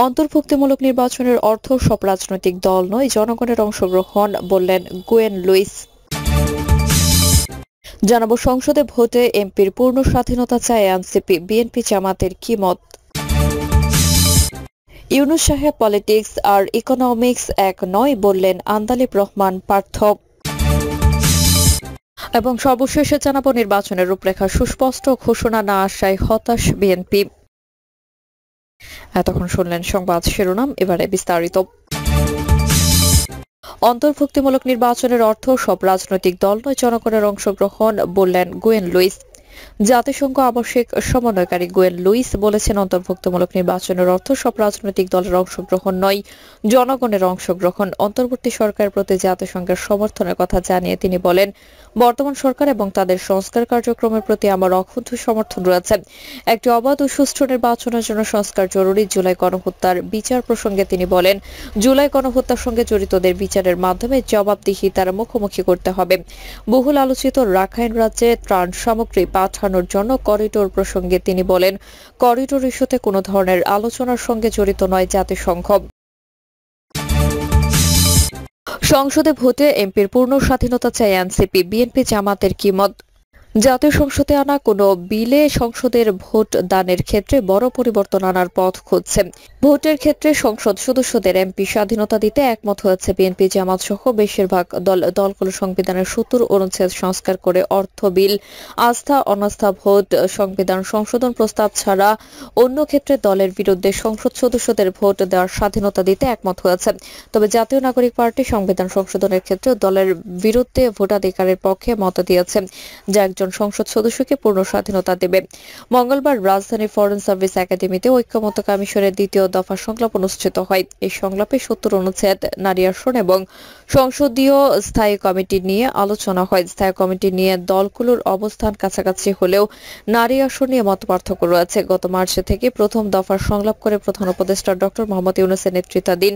অন্তর্ভুক্তিমূলক নির্বাচনের অর্থ সব রাজনৈতিক দল নয়, জনগণের অংশগ্রহণ, বললেন গুয়েন লুইস। জানাবো সংসদে ভোটে এমপির পূর্ণ স্বাধীনতা চায় এনসিপি, বিএনপি জামাতের কি মত। ইউনূস সাহেব পলিটিক্স আর ইকোনমিক্স এক নয়, বললেন আন্দালিব রহমান পার্থ। এবং সর্বশেষে জানাবো নির্বাচনের রূপরেখা সুস্পষ্ট ঘোষণা না আসায় হতাশ বিএনপি। এতক্ষণ শুনলেন সংবাদ শিরোনাম, এবারে বিস্তারিত। অন্তর্ভুক্তিমূলক নির্বাচনের অর্থ সব রাজনৈতিক দল নয়, জনগণের অংশগ্রহণ, বললেন গুয়েন লুইস। জাতিসংঘ আবাসিক সমন্বয়কারী গুয়েন লুইস বলেছেন, অন্তর্ভুক্তিমূলক নির্বাচনের অর্থ সব রাজনৈতিক দলের অংশগ্রহণ নয়, জনগণের অংশগ্রহণ। অন্তর্বর্তী সরকারের প্রতি জাতিসংঘের সমর্থনের কথা জানিয়ে তিনি বলেন, বর্তমান সরকার এবং তাদের সংস্কার কার্যক্রমের প্রতি আমার অক্ষুণ্ণ সমর্থন রয়েছে। একটি অবাধ ও সুষ্ঠু নির্বাচনের জন্য সংস্কার জরুরি। জুলাই গণহত্যার বিচার প্রসঙ্গে তিনি বলেন, জুলাই গণহত্যার সঙ্গে জড়িতদের বিচারের মাধ্যমে জবাবদিহিতার মুখোমুখি করতে হবে। বহুল আলোচিত রাখাইন রাজ্যে ত্রাণ সামগ্রী পাঠানোর জন্য করিডোর প্রসঙ্গে তিনি বলেন, করিডোর ইস্যুতে কোনো ধরনের আলোচনার সঙ্গে জড়িত নয় জাতিসংঘ। সংসদে ভোটে এমপির পূর্ণ স্বাধীনতা চায় এনসিপি, বিএনপি জামাতের কি মত। জাতীয় সংসদে আনা কোনো বিলে সংসদের ভোট দানের ক্ষেত্রে বড় পরিবর্তন আনার পথ খুঁজছে। ভোটের ক্ষেত্রে সংসদ সদস্যদের এমপি স্বাধীনতা দিতে একমত হয়েছে বিএনপি জামাত সহ বেশিরভাগ দলগুলো সংবিধানের ৭০ অনুচ্ছেদ সংস্কার করে অর্থ বিল, আস্থা অনাস্থা ভোট, সংবিধান সংশোধন প্রস্তাব ছাড়া অন্য ক্ষেত্রে দলের বিরুদ্ধে সংসদ সদস্যদের ভোট দেওয়ার স্বাধীনতা দিতে একমত হয়েছে। তবে জাতীয় নাগরিক পার্টি সংবিধান সংশোধনের ক্ষেত্রে দলের বিরুদ্ধে ভোটাধিকারের পক্ষে মত দিয়েছে, যা একজন সংসদ সদস্যকে পূর্ণ স্বাধীনতা দেবে। মঙ্গলবার রাজধানীর ফরেন সার্ভিস একাডেমিতে ঐক্যমত্য কমিশনের দ্বিতীয় দফা সংলাপ অনুষ্ঠিত হয়। এই সংলাপে ৭০ অনুচ্ছেদ, নারী আসন এবং সংসদীয় স্থায়ী কমিটি নিয়ে আলোচনা হয়। স্থায়ী কমিটি নিয়ে দলগুলোর অবস্থান কাছাকাছি হলেও নারী আসন নিয়ে মতপার্থক্য রয়েছে। গত মার্চ থেকে প্রথম দফার সংলাপ করে প্রধান উপদেষ্টা ড মোহাম্মদ ইউনূসের নেতৃত্বাধীন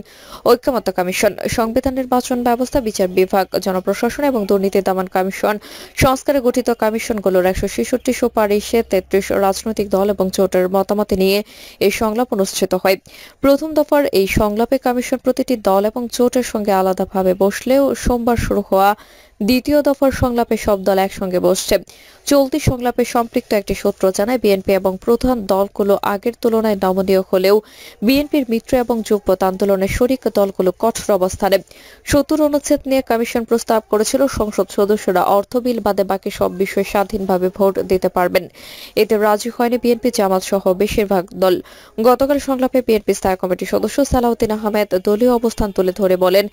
ঐক্যমত্য কমিশন সংবিধান, নির্বাচন ব্যবস্থা, বিচার বিভাগ, জনপ্রশাসন এবং দুর্নীতি দমন কমিশন সংস্কারে গঠিত কমিশনগুলোর ১৬৬ সুপারিশে ৩৩ রাজনৈতিক দল এবং জোটের মতামত নিয়ে এই সংলাপ অনুষ্ঠিত হয়। প্রথম দফার এই সংলাপে কমিশন প্রতিটি দল এবং জোটের সঙ্গে আলাদাভাবে বসলেও সোমবার শুরু হওয়া দ্বিতীয় দফার সংলাপে সব দল একসঙ্গে বসছে। চলতি সংলাপে সম্পৃক্ত একটি সূত্র জানায়, বিএনপি এবং প্রধান দলগুলো আগের তুলনায় নমনীয় হলেও বিএনপির মিত্র এবং যুগপৎ আন্দোলনের শরিক দলগুলো কঠোর অবস্থানে। ৭০ অনুচ্ছেদ নিয়ে কমিশন প্রস্তাব করেছিল, সংসদ সদস্যরা অর্থ বিল বাদে বাকি সব বিষয়ে স্বাধীনভাবে ভোট দিতে পারবেন। এতে রাজি হয়নি বিএনপি জামাত সহ বেশিরভাগ দল। গতকাল সংলাপে বিএনপি স্থায়ী কমিটির সদস্য সালাউদ্দিন আহমেদ দলীয় অবস্থান তুলে ধরে বলেন,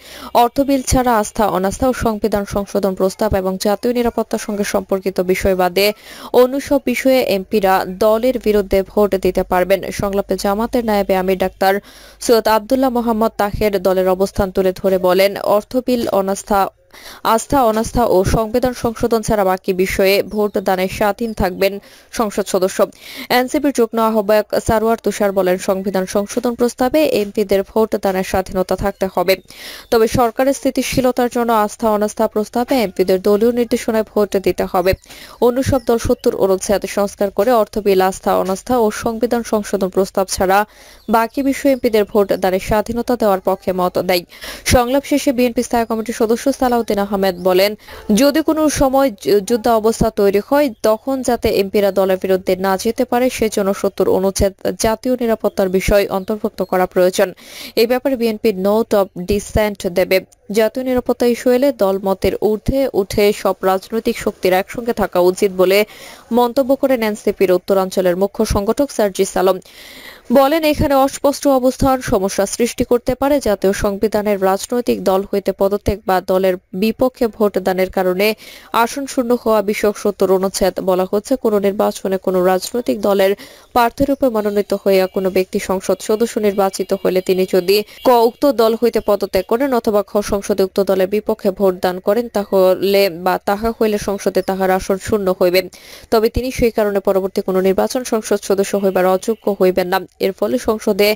অর্থ বিল ছাড়া আস্থা অনাস্থা ও সংবিধান সংশোধন প্রস্তাব এবং জাতীয় নিরাপত্তার সঙ্গে সম্পর্কিত বিষয় বাদে অন্য সব বিষয়ে এমপিরা দলের বিরুদ্ধে ভোট দিতে পারবেন। সংলাপে জামাতের নায়েবে আমির ডাক্তার সৈয়দ আব্দুল্লাহ মোহাম্মদ তাহের দলের অবস্থান তুলে ধরে বলেন, অর্থ বিল আস্থা অনাস্থা ও সংবিধান সংশোধন ছাড়া বাকি বিষয়ে ভোট দানে স্বাধীন থাকবেন সংসদ সদস্য। এনসিপির যুগ্ম আহ্বায়ক সারোয়ার তুষার বলেন, সংবিধান সংশোধন প্রস্তাবে এমপিদের ভোট দানের স্বাধীনতা থাকতে হবে। তবে সরকারের স্থিতিশীলতার জন্য আস্থা অনাস্থা প্রস্তাবে এমপিদের দলীয় নির্দেশনায় ভোট দিতে হবে। অন্য সব দল ৭০ অনুচ্ছেদ সংস্কার করে অর্থ বিল, আস্থা অনাস্থা ও সংবিধান সংশোধন প্রস্তাব ছাড়া বাকি বিষয়ে এমপিদের ভোট দানের স্বাধীনতা দেওয়ার পক্ষে মত দেয়। সংলাপ শেষে বিএনপি স্থায়ী কমিটির সদস্য সালাউদ্দিন আহমেদ বলেন, যদি কোনো সময় যুদ্ধ অবস্থা তৈরি হয় তখন যাতে এমপিরা দলের বিরুদ্ধে না যেতে পারে সেজন্য ৭০ অনুচ্ছেদ জাতীয় নিরাপত্তার বিষয় অন্তর্ভুক্ত করা প্রয়োজন। এই ব্যাপারে বিএনপি নোট অব ডিসেন্ট দেবে। জাতীয় নিরাপত্তা ইস্যু এলে দল মতের ঊর্ধ্বে উঠে সব রাজনৈতিক শক্তির একসঙ্গে থাকা উচিত বলে মন্তব্য করেন এনসিপির উত্তরাঞ্চলের মুখ্য সংগঠক সার্জিস আলম। বলেন, এখানে অস্পষ্ট অবস্থান সমস্যা সৃষ্টি করতে পারে। জাতীয় সংবিধানের রাজনৈতিক দল হইতে পদত্যাগ বা দলের বিপক্ষে ভোট দানের কারণে আসন শূন্য হওয়া বিষয়ক ৭০ অনুচ্ছেদ বলা হচ্ছে, কোন নির্বাচনে কোন রাজনৈতিক দলের প্রার্থীরূপে মনোনীত হইয়া কোনো ব্যক্তি সংসদ সদস্য নির্বাচিত হইলে তিনি যদি ক উক্ত দল হইতে পদত্যাগ করেন অথবা খ সংসদে উক্ত দলের বিপক্ষে ভোট দান করেন তাহলে বা তাহা হইলে সংসদে তাহার আসন শূন্য হইবে। তবে তিনি সেই কারণে পরবর্তী কোনো নির্বাচন সংসদ সদস্য হইবার অযোগ্য হইবেন না। এর ফলে সংসদে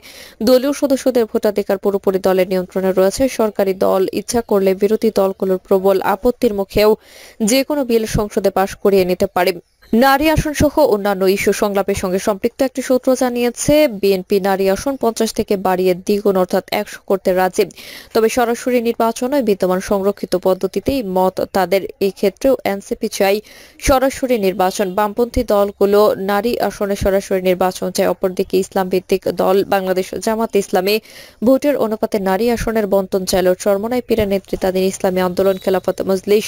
দলীয় সদস্যদের ভোটাধিকার পুরোপুরি দলের নিয়ন্ত্রণে রয়েছে। সরকারি দল ইচ্ছা করলে বিরোধী দলগুলোর প্রবল আপত্তির মুখেও যে কোনো বিল সংসদে পাশ করিয়ে নিতে পারে। নারী আসন সহ অন্যান্য ইস্যু সংলাপের সঙ্গে সম্পৃক্ত একটি সূত্র জানিয়েছে, বিএনপি নারী আসন 50 থেকে বাড়িয়ে দ্বিগুণ অর্থাৎ 100 করতে রাজি। তবে সরাসরি নির্বাচনে বিদ্যমান সংরক্ষিত পদ্ধতিতেই মত তাদের। এই ক্ষেত্রেও এনসিপি চাই সরাসরি নির্বাচন। বামপন্থী দলগুলো নারী আসনে সরাসরি নির্বাচন চায়। অপরদিকে ইসলাম ভিত্তিক দল বাংলাদেশ জামাত ইসলামী ভোটের অনুপাতে নারী আসনের বণ্টন চাইলেও চরমোনাই পীরের নেতৃত্বাধীন ইসলামী আন্দোলন খেলাফত মজলিস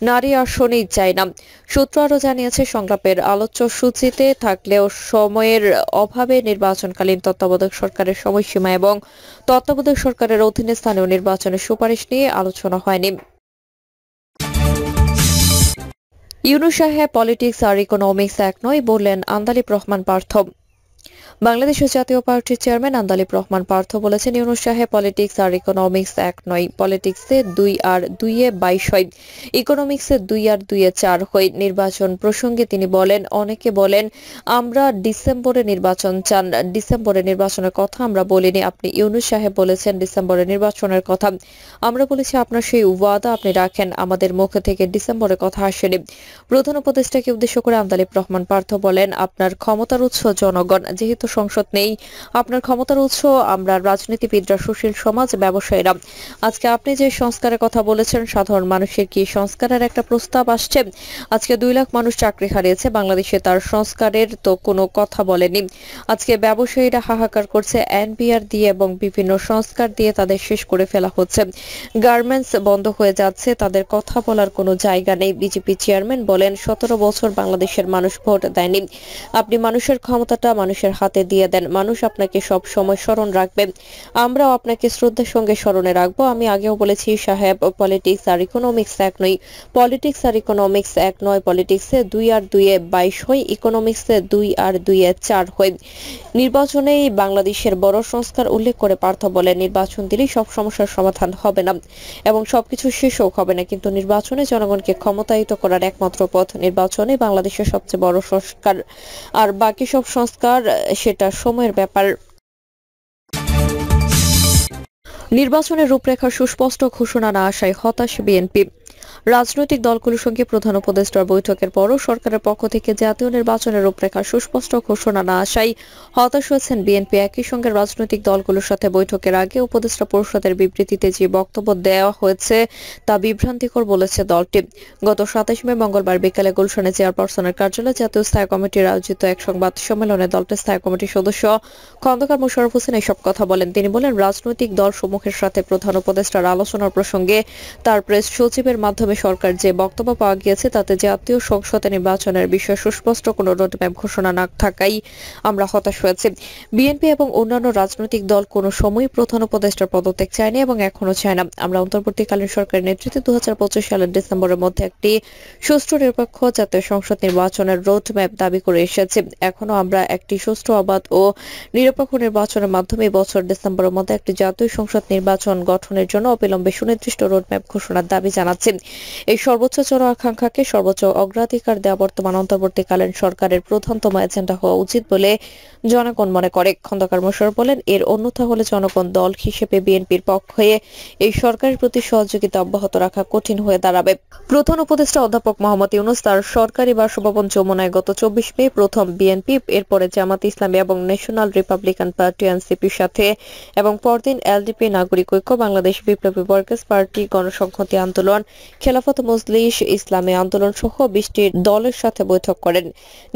নারী আসনেই চায় না। সূত্র আরও জানিয়েছে, সংলাপের আলোচ্য সূচিতে থাকলেও সময়ের অভাবে নির্বাচনকালীন তত্ত্বাবধায়ক সরকারের সময়সীমা এবং তত্ত্বাবধায়ক সরকারের অধীনে স্থানীয় নির্বাচনের সুপারিশ নিয়ে আলোচনা হয়নি। ইউনূস সাহেব পলিটিক্স আর ইকোনমিক্স এক নয় বললেন আন্দালিব রহমান পার্থ। বাংলাদেশের জাতীয় পার্টির চেয়ারম্যান আন্দালিব রহমান পার্থ বলেছেন, ইউনূস সাহেব পলিটিক্স আর ইকোনমিক্স এক নয়। পলিটিক্সে 2 আর 2 22 হয়, ইকোনমিক্সে 2 আর 2 4 হয়। নির্বাচন প্রসঙ্গে তিনি বলেন, অনেকে বলেন আমরা ডিসেম্বরে নির্বাচন চান। ডিসেম্বরে নির্বাচনের কথা আমরা বলিনি। আপনি ইউনূস সাহেব বলেছেন ডিসেম্বরে নির্বাচনের কথা। আমরা বলেছি আপনার সেই ওয়াদা আপনি রাখেন। আমাদের মুখ থেকে ডিসেম্বরের কথা আসেনি। প্রধান উপদেষ্টাকে উদ্দেশ্য করে আন্দালিব রহমান পার্থ বলেন, আপনার ক্ষমতার উৎস জনগণ। যেহেতু সংসদ নেই, আপনার ক্ষমতার উৎস আমরা রাজনীতিবিদরা, সুশীল সমাজ, ব্যবসায়ীরা। আজকে আপনি যে সংস্কারের কথা বলেছেন, সাধারণ মানুষের কি সংস্কারের একটা প্রস্তাব আসছে? আজকে 2 লাখ মানুষ চাকরি হারিয়েছে বাংলাদেশে, তার সংস্কারের তো কোনো কথা বলেনি। আজকে ব্যবসায়ীরা হাহাকার করছে, এনবিআর দিয়ে এবং বিভিন্ন সংস্কার দিয়ে তাদের শেষ করে ফেলা হচ্ছে। গার্মেন্টস বন্ধ হয়ে যাচ্ছে, তাদের কথা বলার কোনো জায়গা নেই। বিজেপি চেয়ারম্যান বলেন, 17 বছর বাংলাদেশের মানুষ ভোট দেয়নি। আপনি মানুষের ক্ষমতাটা মানুষের হাতে দিয়ে দেন, মানুষ আপনাকে সব সময় স্মরণ রাখবে। আমরাও আপনাকে শ্রদ্ধার সঙ্গে স্মরণে রাখবো। আমি আগেও বলেছি সাহেব, পলিটিক্স আর ইকোনমিক্স এক নয়। পলিটিক্স আর ইকোনমিক্স এক নয়। পলিটিক্সে 2 আর 2 22 হয়, ইকোনমিক্সে 2 আর 2 4 হয়। নির্বাচনেই বাংলাদেশের বড় সংস্কার উল্লেখ করে পার্থ বলেন, নির্বাচন দিলেই সব সমস্যার সমাধান হবে না এবং সবকিছু শেষও হবে না, কিন্তু নির্বাচনে জনগণকে ক্ষমতায়িত করার একমাত্র পথ। নির্বাচনে বাংলাদেশের সবচেয়ে বড় সংস্কার, আর বাকি সব সংস্কার সেটা সময়ের ব্যাপার। নির্বাচনের রূপরেখা সুস্পষ্ট ঘোষণা না আসায় হতাশ বিএনপি। রাজনৈতিক দলগুলোর সঙ্গে প্রধান উপদেষ্টার বৈঠকের পরও সরকারের পক্ষ থেকে জাতীয় নির্বাচনের রূপরেখা সুস্পষ্ট ঘোষণা না আসায় হতাশ হয়েছেন বিএনপি। একই সঙ্গে রাজনৈতিক দলগুলোর সাথে বৈঠকের আগে উপদেষ্টা পরিষদের বিবৃতিতে যে বক্তব্য দেওয়া হয়েছে তা বিভ্রান্তিকর বলেছে দলটি। গত 27 মে মঙ্গলবার বিকেলে গুলশানে চেয়ারপারসনের কার্যালয়ে জাতীয় স্থায়ী কমিটির আয়োজিত এক সংবাদ সম্মেলনে দলটির স্থায়ী কমিটির সদস্য খন্দকার মোশাররফ হোসেন এসব কথা বলেন। তিনি বলেন, রাজনৈতিক দল সমূহের সাথে প্রধান উপদেষ্টার আলোচনার প্রসঙ্গে তার প্রেস সচিবের মাধ্যমে সরকার যে বক্তব্য পাওয়া গিয়েছে তাতে জাতীয় সংসদে নির্বাচনের বিষয়ে সুস্পষ্ট কোনো রোডম্যাপ ঘোষণা না থাকায় আমরা হতাশ হয়েছি। বিএনপি এবং অন্যান্য রাজনৈতিক দল কোনো সময় প্রধান উপদেষ্টার পদত্যাগ চায়নি এবং এখনো চায় না। আমরা অন্তর্বর্তীকালীন সরকারের নেতৃত্বে 2025 সালের ডিসেম্বরের মধ্যে একটি সুষ্ঠু নিরপেক্ষ জাতীয় সংসদ নির্বাচনের রোডম্যাপ দাবি করে এসেছি। এখনো আমরা একটি সুষ্ঠু, অবাধ ও নিরপেক্ষ নির্বাচনের মাধ্যমে বছর ডিসেম্বরের মধ্যে একটি জাতীয় সংসদ নির্বাচন গঠনের জন্য অবিলম্বে সুনির্দিষ্ট রোডম্যাপ ঘোষণার দাবি জানাচ্ছি। এই সর্বোচ্চ চূড়া আকাঙ্ক্ষাকে সর্বোচ্চ অগ্রাধিকার দেওয়া বর্তমান অন্তর্বর্তীকালীন সরকারের প্রধানতম এজেন্ডা হওয়া উচিত বলে জনগণ মনে করে। খন্দকার মোশাররফ বলেন, এর অন্যথা হলে জনগণ দল হিসেবে বিএনপির পক্ষে এই সরকারের প্রতি সহযোগিতা অব্যাহত রাখা কঠিন হয়ে দাঁড়াবে। প্রধান উপদেষ্টা অধ্যাপক মোহাম্মদ ইউনূস তার সরকারি বাসভবন যমুনায় গত 24 মে প্রথম বিএনপি, এরপরে জামাত ইসলামী এবং ন্যাশনাল রিপাবলিকান পার্টি এনসিপির সাথে এবং পরদিন এলডিপি, নাগরিক ঐক্য, বাংলাদেশ বিপ্লবী ওয়ার্কার্স পার্টি, গণসংহতি আন্দোলন, খেলাফত মজলিস, ইসলামী আন্দোলন সহ 20টি দলের সাথে বৈঠক করেন।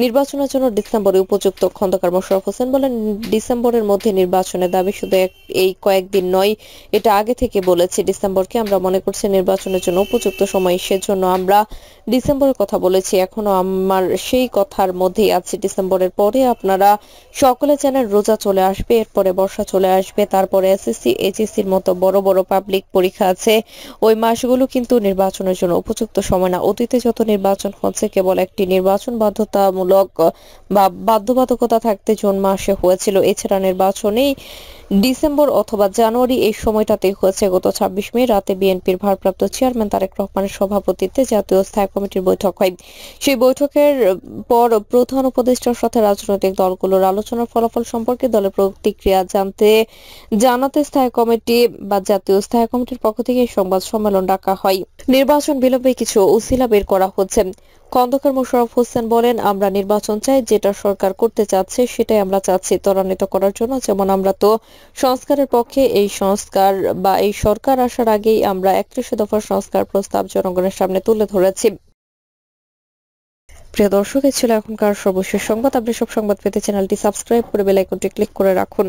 নির্বাচনের জন্য ডিসেম্বরে উপযুক্ত। খন্দকার মোশাররফ হোসেন বলেন, ডিসেম্বরের মধ্যে নির্বাচনের দাবি শুধু এই কয়েকদিন নয়, এটা আগে থেকে বলেছি। ডিসেম্বরকে আমরা মনে করছি নির্বাচনের জন্য উপযুক্ত সময়, সেজন্য আমরা ডিসেম্বরের কথা বলেছি। এখনো আমার সেই কথার মধ্যেই আছে। ডিসেম্বরের পরে আপনারা সকলে জানেন রোজা চলে আসবে, এরপরে বর্ষা চলে আসবে, তারপরে এসএসসি, এইচএসসির মতো বড় বড় পাবলিক পরীক্ষা আছে। ওই মাসগুলো কিন্তু নির্বাচনের জন্য উপযুক্ত সময় না। অতীতে যত নির্বাচন হচ্ছে কেবল একটি নির্বাচন বাধ্যতামূলক বা বাধ্যবাধকতা থাকতে জুন মাসে হয়েছিল। এছাড়া নির্বাচনেই ডিসেম্বর অথবা জানুয়ারি এই সময়টাতে হয়েছে। গত 26 মে রাতে বিএনপির ভারপ্রাপ্ত চেয়ারম্যান তারেক রহমানের সভাপতিত্বে জাতীয় স্থায়ী কমিটির বৈঠক হয়। সেই বৈঠকের পর প্রধান উপদেষ্টার সাথে রাজনৈতিক দলগুলোর আলোচনার ফলাফল সম্পর্কে দলের প্রতিক্রিয়া জানাতে স্থায়ী কমিটি বা জাতীয় স্থায়ী কমিটির পক্ষ থেকে সংবাদ সম্মেলন ডাকা হয়। নির্বাচন বিলম্বে কিছু উসিলা বের করা হচ্ছে। খন্দকার মোশাররফ হোসেন বলেন, আমরা নির্বাচন চাই, যেটা সরকার করতে চাচ্ছে সেটাই আমরা চাচ্ছি ত্বরান্বিত করার জন্য। যেমন আমরা তো সংস্কারের পক্ষে, এই সংস্কার বা এই সরকার আসার আগেই আমরা 31 দফার সংস্কার প্রস্তাব জনগণের সামনে তুলে ধরেছি। প্রিয় দর্শক, এই ছিল এখনকার সর্বশেষ সংবাদ। আপনি সব সংবাদ পেতে চ্যানেলটি সাবস্ক্রাইব করে বেল আইকনটি ক্লিক করে রাখুন।